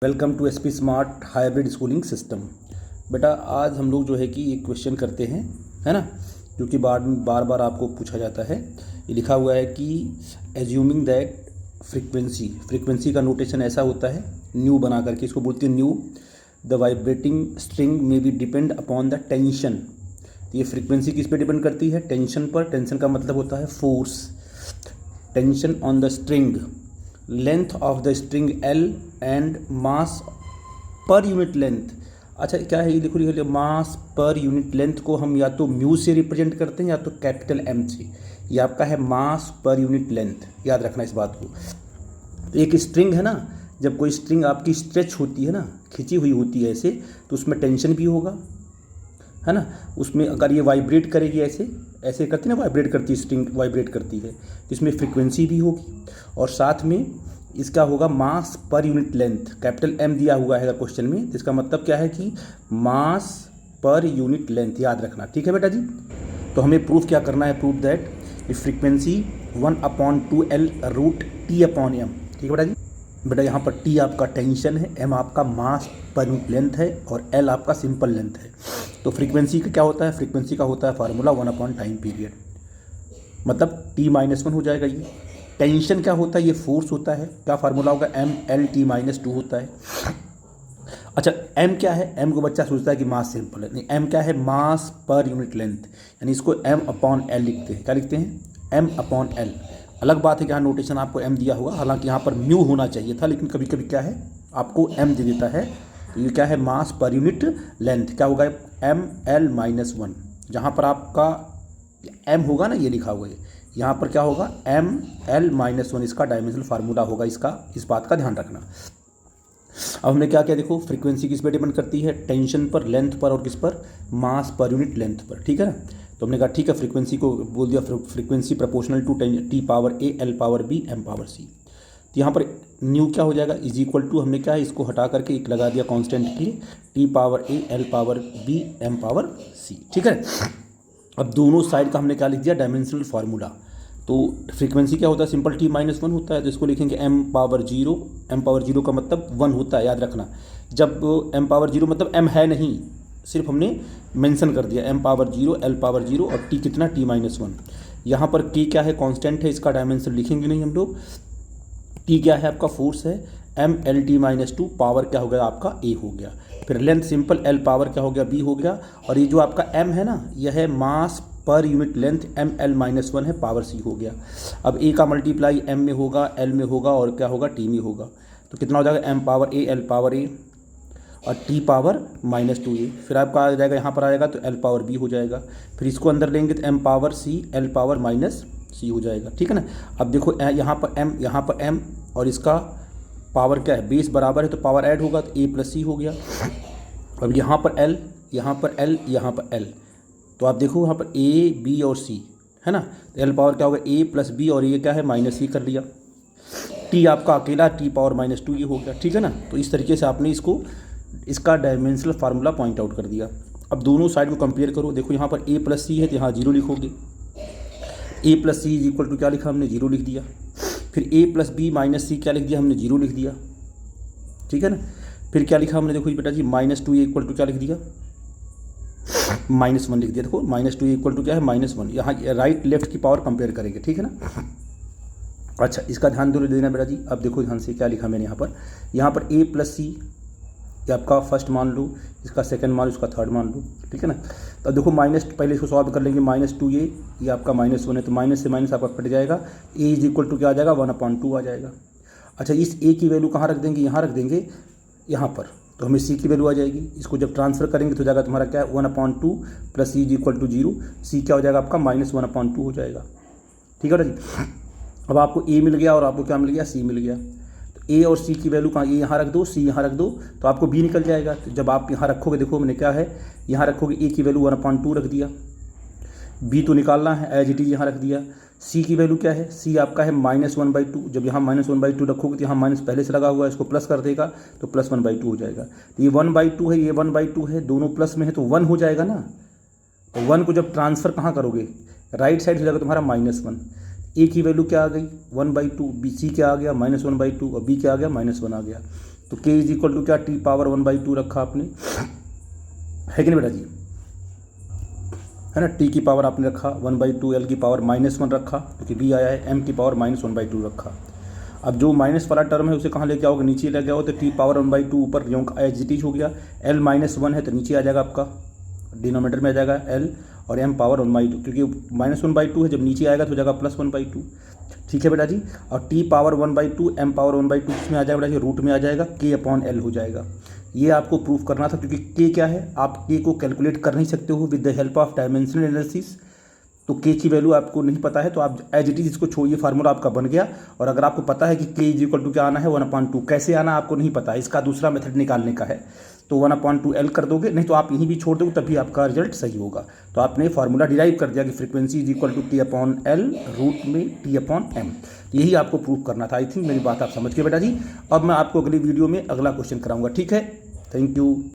Welcome to SP smart hybrid schooling system. बेटा आज हम लोग जो है कि एक क्वेश्चन करते हैं, है ना, क्योंकि बार बार आपको पूछा जाता है। ये लिखा हुआ है कि एज्यूमिंग दैट फ्रीक्वेंसी का नोटेशन ऐसा होता है, न्यू बना करके इसको बोलते हैं न्यू। द वाइब्रेटिंग स्ट्रिंग में be depend upon the tension. तो ये फ्रीक्वेंसी किस पे डिपेंड करती है? टेंशन पर। टेंशन का मतलब होता है force. Tension on the string, length of the string L and mass per unit length. अच्छा क्या है ये देखो, लिखो मास पर यूनिट लेंथ को हम या तो म्यू से रिप्रेजेंट करते हैं या तो कैपिटल M से। ये आपका है मास पर यूनिट लेंथ, याद रखना इस बात को। एक स्ट्रिंग है ना, जब कोई स्ट्रिंग आपकी स्ट्रेच होती है ना, खिंची हुई होती है ऐसे, तो उसमें टेंशन भी होगा, है ना। उसमें अगर ये वाइब्रेट करेगी ऐसे ऐसे करती है ना, वाइब्रेट करती है स्ट्रिंग, वाइब्रेट करती है, तो इसमें फ्रीक्वेंसी भी होगी और साथ में इसका होगा मास per unit length. Capital M दिया हुआ है क्वेश्चन में, तो इसका मतलब क्या है कि मास पर यूनिट लेंथ, याद रखना। ठीक है बेटा जी। तो हमें प्रूफ क्या करना है? Proof that frequency 1/2L root T/M। ठीक है बेटा जी। बेटा यहाँ पर T आपका टेंशन है, M आपका मास पर यूनिट लेंथ है और L आपका सिंपल लेंथ है। तो फ्रीक्वेंसी का क्या होता है? फ्रीक्वेंसी का होता है फार्मूला 1/टाइम पीरियड, मतलब T-1 हो जाएगा ये। टेंशन क्या होता है? ये फोर्स होता है। क्या फार्मूला होगा? ML T-2 होता है। अच्छा M क्या है? M को बच्चा सोचता है कि मास सिंपल है, नहीं, M क्या है? मास पर यूनिट लेंथ, यानी इसको M/L लिखते हैं। क्या लिखते हैं? M/L। अलग बात है कि यहाँ नोटेशन आपको M दिया होगा, हालांकि यहाँ पर म्यू होना चाहिए था, लेकिन कभी कभी क्या है आपको M दे देता है। तो ये क्या है? मास पर यूनिट लेंथ। क्या होगा? ML-1। जहाँ पर आपका M होगा ना, ये लिखा हुआ है, यहाँ पर क्या होगा? ML-1 इसका डायमेंशनल फार्मूला होगा इसका, इस बात का ध्यान रखना। अब हमने क्या किया देखो, फ्रीक्वेंसी किस पे डिपेंड करती है? टेंशन पर, लेंथ पर, और किस पर? मास पर यूनिट लेंथ पर। ठीक है ना। तो हमने कहा ठीक है, फ्रीक्वेंसी को बोल दिया frequency proportional to T⁻A L⁻B M⁻C। तो यहाँ पर न्यू क्या हो जाएगा? इज इक्वल टू, हमने क्या है इसको हटा करके एक लगा दिया कांस्टेंट की, T⁻A L⁻B M⁻C। ठीक है। अब दोनों साइड का हमने क्या लिख दिया? Dimensional formula. तो फ्रीक्वेंसी क्या होता है? सिंपल T-1 होता है, तो इसको लिखेंगे M⁻0। M⁻0 का मतलब 1 होता है, याद रखना। जब M⁻0 मतलब M है नहीं, सिर्फ हमने मेंशन कर दिया M⁻0 L⁻0 और T कितना? T-1। यहाँ पर K क्या है? कांस्टेंट है, इसका डायमेंशन लिखेंगे नहीं हम लोग। T क्या है? आपका फोर्स है। ML-T-2 पावर क्या हो गया? आपका A हो गया। फिर लेंथ सिंपल L पावर क्या हो गया? B हो गया। और ये जो आपका M है ना, यह है मास पर यूनिट लेंथ, ML-1 है, पावर C हो गया। अब A का मल्टीप्लाई M में होगा, L में होगा और क्या होगा? T में होगा। तो कितना हो जाएगा? M⁻A L⁻A और T⁻-2A। फिर आपका आ जाएगा, यहाँ पर आएगा तो L⁻B हो जाएगा। फिर इसको अंदर लेंगे तो M⁻C L⁻-C हो जाएगा। ठीक है ना। अब देखो यहाँ पर M, यहाँ पर M और इसका पावर क्या है? बेस बराबर है, तो पावर ऐड होगा तो A+C हो गया। अब यहाँ पर L, यहाँ पर L, यहाँ पर L, तो आप देखो यहाँ पर A B और C है ना। तो L पावर क्या होगा? A+B और ये क्या है? -C कर लिया। T आपका अकेला T⁻-2 ये हो गया। ठीक है ना। तो इस तरीके से आपने इसको, इसका डायमेंशनल फार्मूला पॉइंट आउट कर दिया। अब दोनों साइड को कंपेयर करो, देखो यहाँ पर A+C है तो यहाँ 0 लिखोगे। A+C इज इक्वल टू क्या लिखा हमने? 0 लिख दिया। फिर A+B-C क्या लिख दिया हमने? 0 लिख दिया। ठीक है ना। फिर क्या लिखा हमने? देखो बेटा जी, -2 इक्वल टू क्या लिख दिया? -1 लिख दिया। देखो -2 इक्वल टू क्या है? -1। यहाँ राइट लेफ्ट की पावर कंपेयर करेंगे। ठीक है ना। अच्छा इसका ध्यान दो देना बेटा जी। अब देखो ध्यान से क्या लिखा मैंने यहाँ पर A+C, ये आपका फर्स्ट मान लो, इसका सेकंड मान लो, इसका थर्ड मान लो। ठीक है ना। तो देखो माइनस, पहले इसको सॉल्व कर लेंगे। -2A, ये आपका -1 है, तो माइनस से माइनस आपका कट जाएगा। A इज इक्वल टू क्या आ जाएगा? 1/2 आ जाएगा। अच्छा इस A की वैल्यू कहाँ रख देंगे? यहाँ रख देंगे, यहाँ पर। तो हमें C की वैल्यू आ जाएगी। इसको जब ट्रांसफर करेंगे तो जाएगा तुम्हारा क्या है? 1/2 + C is equal to 0। C क्या हो जाएगा आपका? -1/2 हो जाएगा। ठीक है जी। अब आपको A मिल गया और आपको क्या मिल गया? C मिल गया। तो A और C की वैल्यू कहाँ? A यहाँ रख दो, C यहाँ रख दो, तो आपको B निकल जाएगा। तो जब आप यहाँ रखोगे, देखो मैंने क्या है, यहाँ रखोगे A की वैल्यू 1/2 रख दिया, B तो निकालना है, एज इट इज यहाँ रख दिया। C की वैल्यू क्या है? C आपका है -1/2। जब यहाँ -1/2 रखोगे तो यहाँ माइनस पहले से लगा हुआ है, इसको प्लस कर देगा तो +1/2 हो जाएगा। तो ये 1/2 है, ये 1/2 है, दोनों प्लस में है तो 1 हो जाएगा ना। तो 1 को जब ट्रांसफ़र कहाँ करोगे? राइट साइड हो जाएगा तुम्हारा -1। A की वैल्यू क्या आ गई? 1/2। B C क्या आ गया? -1/2 और B क्या आ गया? -1 आ गया। तो k इज इक्वल टू क्या, t पावर 1/2 रखा आपने, है कि नहीं बेटा जी, है ना। t की पावर आपने रखा 1/2, l की पावर -1 रखा क्योंकि b आया है, m की पावर -1/2 रखा। अब जो माइनस वाला टर्म है उसे कहाँ लेके आओगे, नीचे लेके आओ, तो t पावर 1/2 ऊपर जो एज इट इज हो गया, l -1 है तो नीचे आ जाएगा आपका, डिनोमीटर में आ जाएगा l, और m पावर 1/2 क्योंकि -1/2 है, जब नीचे आएगा तो हो जाएगा +1/2। ठीक है बेटा जी। और t पावर 1/2 m पावर 1/2 किसमें आ जाएगा बेटा जी, रूट में आ जाएगा, k/l हो जाएगा। ये आपको प्रूफ करना था क्योंकि k क्या है, आप k को कैलकुलेट कर नहीं सकते हो with the help of dimensional analysis. तो k की वैल्यू आपको नहीं पता है तो आप एज इट इज इसको छोड़िए, फार्मूला आपका बन गया। और अगर आपको पता है कि k इज इक्वल टू क्या आना है 1/2, कैसे आना आपको नहीं पता, इसका दूसरा मेथड निकालने का है, तो 1/2l कर दोगे, नहीं तो आप यहीं भी छोड़ दोगे तभी आपका रिजल्ट सही होगा। तो आपने फार्मूला डिराइव कर दिया कि frequency is equal to t/l root में t/m। यही आपको प्रूव करना था। आई थिंक मेरी बात आप समझ गए बेटा जी। अब मैं आपको अगली वीडियो में अगला क्वेश्चन कराऊंगा, ठीक है। Thank you.